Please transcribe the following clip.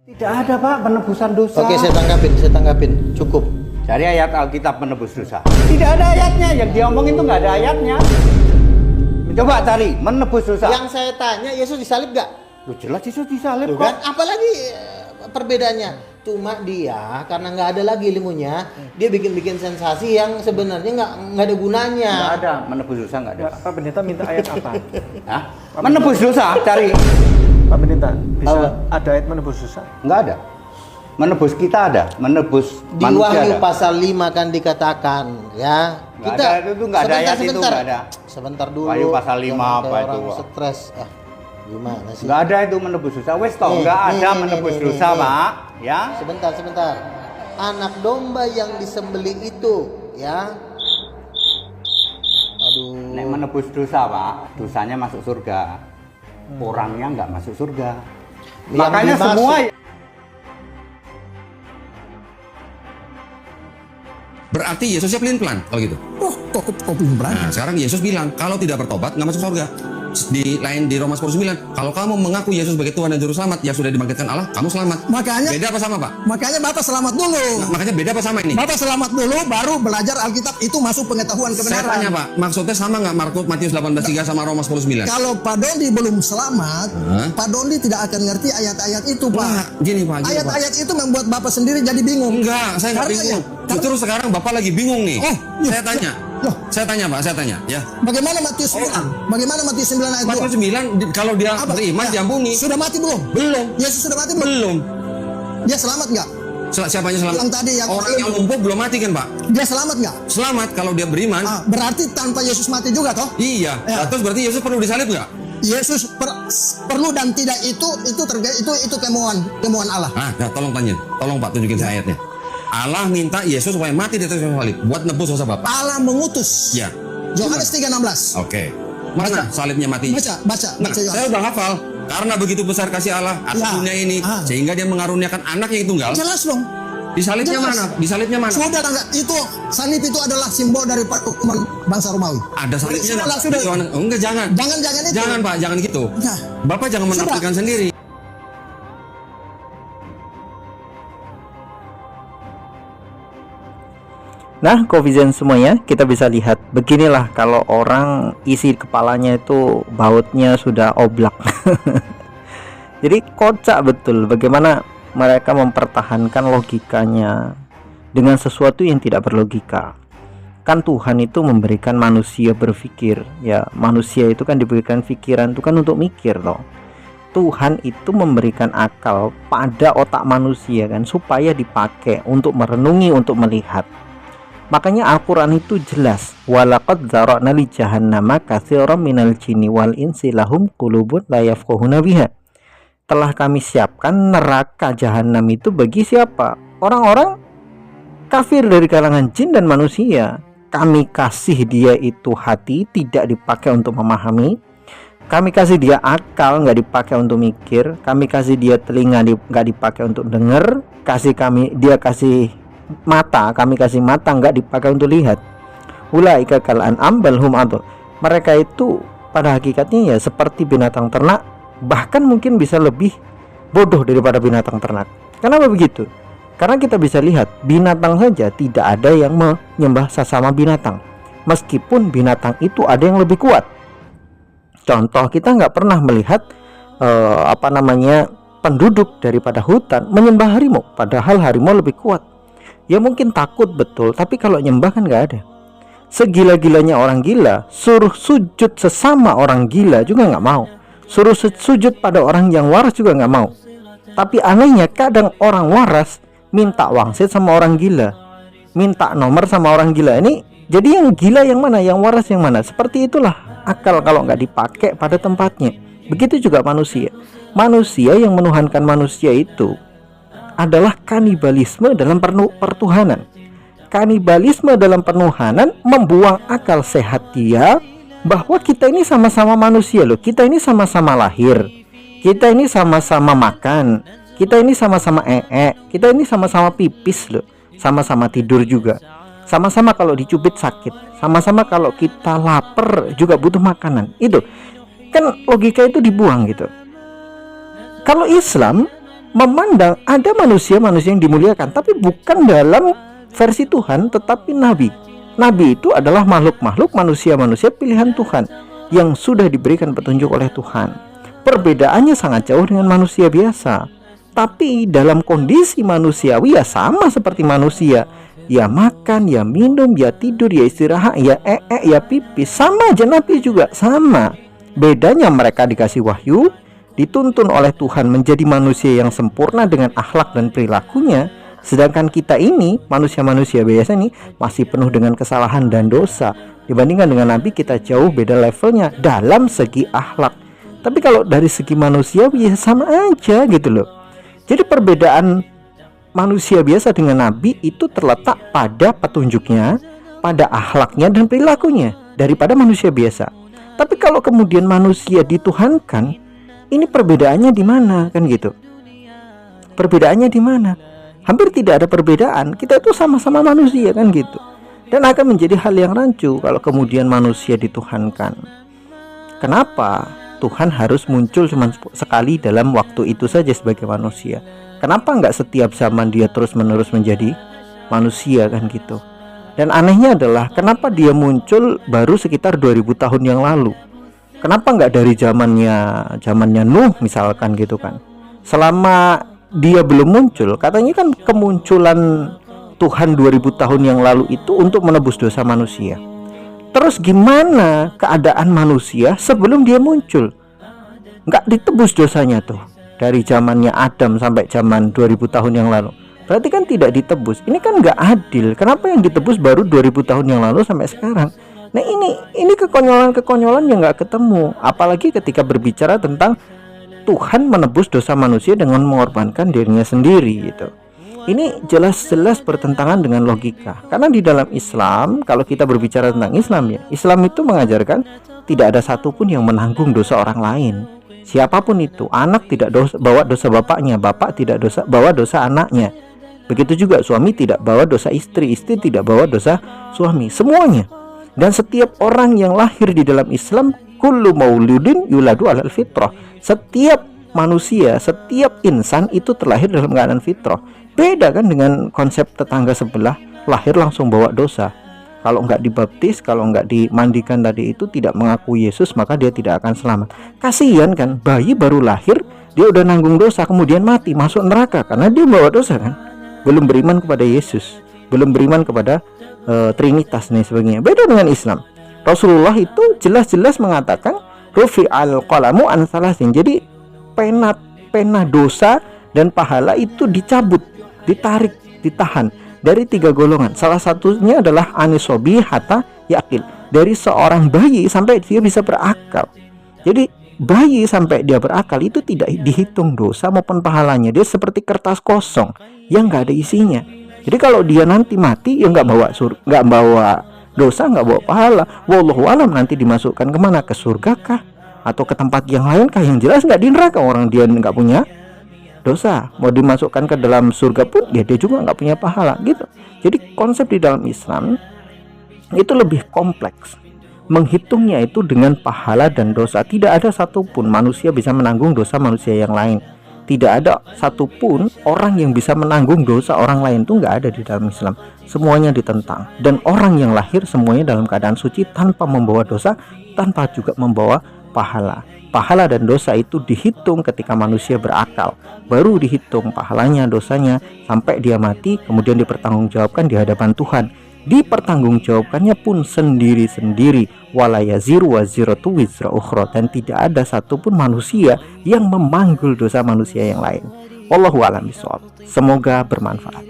Tidak ada Pak penebusan dosa. Oke, saya tanggapin. Cukup. Dari ayat Alkitab menebus dosa. Tidak ada ayatnya, yang dia omongin tuh nggak ada ayatnya. Coba cari menebus dosa. Yang saya tanya, Yesus disalib gak? Lu jelas Yesus disalib Tuh kok. kan? Apalagi perbedaannya? Cuma dia karena nggak ada lagi ilmunya, dia bikin sensasi yang sebenarnya nggak ada gunanya. Nggak ada menebus dosa, nggak ada. Pak Pendeta minta ayat apa? Hah? Menebus dosa, cari. Pak Pendeta, bisa Apa? ada ayat menebus dosa? Nggak ada. Menebus kita ada, menebus Di manusia Wahyu ada. pasal 5 kan dikatakan, ya. Nggak ada, itu nggak ada ayat itu, nggak ada. Sebentar dulu. Wahyu pasal 5 Jangan apa kayak itu, orang Pak? stres. Gimana sih? Nggak ada itu menebus dosa. Wes toh, Nih, nggak nih, ada nih, menebus nih, dosa, nih. Pak. Ya. Sebentar. Anak domba yang disembelih itu, ya. Aduh. Nek menebus dosa, Pak, dosanya masuk surga. Orangnya nggak masuk surga. Yang Makanya dimaksud- semua Berarti Yesusnya pelin-pelan kalau gitu. Oh, kok pelin-pelan? Nah, sekarang Yesus bilang kalau tidak bertobat nggak masuk surga. Di lain di Roma 10:9, kalau kamu mengaku Yesus sebagai Tuhan dan Juru Selamat yang sudah dibangkitkan Allah, kamu selamat. Makanya Beda apa sama, Pak? makanya Bapak selamat dulu. Nah, makanya beda apa sama ini? Bapak selamat dulu baru belajar Alkitab itu masuk pengetahuan Saya kebenaran. tanya, Pak, maksudnya sama nggak Matius 18:3 sama Roma 10:9? Kalau Pak Dondi belum selamat, Hah? Pak Dondi tidak akan ngerti ayat-ayat itu, Pak. Wah, gini, Pak. Ayat-ayat itu membuat Bapak sendiri jadi bingung. Enggak, saya nggak Karena bingung. ya, Justru sekarang Bapak lagi bingung nih. Oh, iya. Saya tanya. Loh. Saya tanya, Pak, ya. Bagaimana Matius 9? Bagaimana Matius 9 ayat 2? Matius 9 kalau dia Apa? beriman Ya. diampuni. Sudah mati belum? Belum. Yesus sudah mati belum? Belum. Dia selamat nggak? Siapanya selamat? Yang tadi, yang orang yang lumpuh belum mati kan, Pak? Dia selamat nggak? Selamat kalau dia beriman. Berarti tanpa Yesus mati juga toh? Iya. Ya. Nah, terus berarti Yesus perlu disalib nggak? Yesus perlu dan tidak itu temuan Allah. Tolong tanya. Tolong Pak tunjukin saya ayatnya. Allah minta Yesus supaya mati di atas kayu salib buat nebus dosa Bapak. Allah mengutus. Ya. Yohanes 3:16. Oke. Mana salibnya mati? Baca Nah, Yohanes. saya udah hafal. Karena begitu besar kasih Allah atas Ya. dunia ini, sehingga dia mengaruniakan anak yang tunggal. Jelas dong. Disalibnya Jelas. mana? Disalibnya mana? Sudah enggak? Itu salib itu adalah simbol dari hukuman bangsa Romawi. Ada salibnya nggak? Sudah. Oh, enggak, jangan. Jangan itu. Jangan Pak, jangan gitu. Nah. Bapak jangan menafsirkan sendiri. Nah, Covizen semuanya, kita bisa lihat beginilah kalau orang isi kepalanya itu bautnya sudah oblak. Jadi kocak betul bagaimana mereka mempertahankan logikanya dengan sesuatu yang tidak berlogika. Kan Tuhan itu memberikan manusia berpikir, ya manusia itu kan diberikan pikiran itu kan untuk mikir toh. Tuhan itu memberikan akal pada otak manusia kan supaya dipakai untuk merenungi, untuk melihat. Makanya Al-Quran itu jelas, walaqad zara'na li jahannama katsiran minal jinni wal insi lahum qulubun la yafqahuna biha. Telah kami siapkan neraka jahanam itu bagi siapa? Orang-orang kafir dari kalangan jin dan manusia. Kami kasih dia itu hati, tidak dipakai untuk memahami. Kami kasih dia akal, nggak dipakai untuk mikir. Kami kasih dia telinga, nggak dipakai untuk dengar. Dia kasih mata, kami kasih mata, nggak dipakai untuk lihat. Ulaika kal an'am bal hum adall. Mereka itu pada hakikatnya ya seperti binatang ternak, bahkan mungkin bisa lebih bodoh daripada binatang ternak. Kenapa begitu? Karena kita bisa lihat binatang saja tidak ada yang menyembah sesama binatang, meskipun binatang itu ada yang lebih kuat. Contoh, kita nggak pernah melihat penduduk daripada hutan menyembah harimau, padahal harimau lebih kuat. Ya mungkin takut betul, tapi kalau nyembah kan nggak ada. Segila-gilanya orang gila, suruh sujud sesama orang gila juga nggak mau. Suruh sujud pada orang yang waras juga nggak mau. Tapi anehnya kadang orang waras minta wangsit sama orang gila, minta nomor sama orang gila. Ini jadi yang gila yang mana, yang waras yang mana? Seperti itulah akal kalau nggak dipakai pada tempatnya. Begitu juga manusia. Manusia yang menuhankan manusia itu adalah kanibalisme dalam pertuhanan. Kanibalisme dalam penuhanan membuang akal sehat dia bahwa kita ini sama-sama manusia loh. Kita ini sama-sama lahir. Kita ini sama-sama makan. Kita ini sama-sama kita ini sama-sama pipis loh. Sama-sama tidur juga. Sama-sama kalau dicubit sakit. Sama-sama kalau kita lapar juga butuh makanan. Itu kan logika itu dibuang gitu. Kalau Islam memandang ada manusia-manusia yang dimuliakan, tapi bukan dalam versi Tuhan, tetapi nabi. Nabi itu adalah makhluk-makhluk manusia-manusia pilihan Tuhan yang sudah diberikan petunjuk oleh Tuhan. Perbedaannya sangat jauh dengan manusia biasa, tapi dalam kondisi manusiawi ya sama seperti manusia. Ya makan, ya minum, ya tidur, ya istirahat, ya ya pipis. Sama aja nabi juga sama. Bedanya mereka dikasih wahyu, dituntun oleh Tuhan menjadi manusia yang sempurna dengan akhlak dan perilakunya. Sedangkan kita ini, manusia-manusia biasa ini, masih penuh dengan kesalahan dan dosa. Dibandingkan dengan nabi, kita jauh beda levelnya dalam segi akhlak. Tapi kalau dari segi manusia ya sama aja gitu loh. Jadi perbedaan manusia biasa dengan nabi itu terletak pada petunjuknya, pada akhlaknya dan perilakunya daripada manusia biasa. Tapi kalau kemudian manusia dituhankan, ini perbedaannya di mana kan gitu? Perbedaannya di mana? Hampir tidak ada perbedaan. Kita itu sama-sama manusia kan gitu. Dan akan menjadi hal yang rancu kalau kemudian manusia dituhankan. Kenapa Tuhan harus muncul cuma sekali dalam waktu itu saja sebagai manusia? Kenapa nggak setiap zaman dia terus-menerus menjadi manusia kan gitu? Dan anehnya adalah kenapa dia muncul baru sekitar 2000 tahun yang lalu? Kenapa nggak dari zamannya Nuh misalkan gitu kan? Selama dia belum muncul, katanya kan kemunculan Tuhan 2000 tahun yang lalu itu untuk menebus dosa manusia. Terus gimana keadaan manusia sebelum dia muncul? Nggak ditebus dosanya tuh dari zamannya Adam sampai zaman 2000 tahun yang lalu. Berarti kan tidak ditebus. Ini kan nggak adil. Kenapa yang ditebus baru 2000 tahun yang lalu sampai sekarang? Nah ini kekonyolan-kekonyolan yang nggak ketemu. Apalagi ketika berbicara tentang Tuhan menebus dosa manusia dengan mengorbankan dirinya sendiri gitu. Ini jelas-jelas bertentangan dengan logika. Karena di dalam Islam, kalau kita berbicara tentang Islam ya, Islam itu mengajarkan tidak ada satupun yang menanggung dosa orang lain. Siapapun itu, anak tidak bawa dosa bapaknya, bapak tidak bawa dosa anaknya. Begitu juga suami tidak bawa dosa istri, istri tidak bawa dosa suami, semuanya. Dan setiap orang yang lahir di dalam Islam, kullu mauludin yuladu alal fitrah. Setiap manusia, setiap insan itu terlahir dalam keadaan fitrah. Beda kan dengan konsep tetangga sebelah, lahir langsung bawa dosa. Kalau nggak dibaptis, kalau nggak dimandikan tadi itu, tidak mengaku Yesus, maka dia tidak akan selamat. Kasihan kan, bayi baru lahir dia udah nanggung dosa, kemudian mati masuk neraka karena dia bawa dosa kan. Belum beriman kepada Yesus, belum beriman kepada Trinitas dan sebagainya. Beda dengan Islam. Rasulullah itu jelas-jelas mengatakan rufi al-qalamu an salasin. Jadi pena dosa dan pahala itu dicabut, ditarik, ditahan dari 3 golongan. Salah satunya adalah anisobi hatta yakil, dari seorang bayi sampai dia bisa berakal. Jadi bayi sampai dia berakal itu tidak dihitung dosa maupun pahalanya. Dia seperti kertas kosong yang nggak ada isinya. Jadi kalau dia nanti mati ya nggak bawa nggak bawa dosa, nggak bawa pahala. Wallahu alam nanti dimasukkan kemana? Ke surga kah? Atau ke tempat yang lain kah? Yang jelas nggak di neraka, orang dia nggak punya dosa. Mau dimasukkan ke dalam surga pun ya dia juga nggak punya pahala gitu. Jadi konsep di dalam Islam itu lebih kompleks. Menghitungnya itu dengan pahala dan dosa. Tidak ada satupun manusia bisa menanggung dosa manusia yang lain. Tidak ada satupun orang yang bisa menanggung dosa orang lain, itu nggak ada di dalam Islam. Semuanya ditentang. Dan orang yang lahir semuanya dalam keadaan suci tanpa membawa dosa, tanpa juga membawa pahala. Pahala dan dosa itu dihitung ketika manusia berakal, baru dihitung pahalanya, dosanya sampai dia mati, kemudian dipertanggungjawabkan di hadapan Tuhan. Dipertanggungjawabkannya pun sendiri-sendiri, wala yaziru waziratu wizra ukhra, dan tidak ada satupun manusia yang memanggul dosa manusia yang lain. Wallahu a'lam bishawab. Semoga bermanfaat.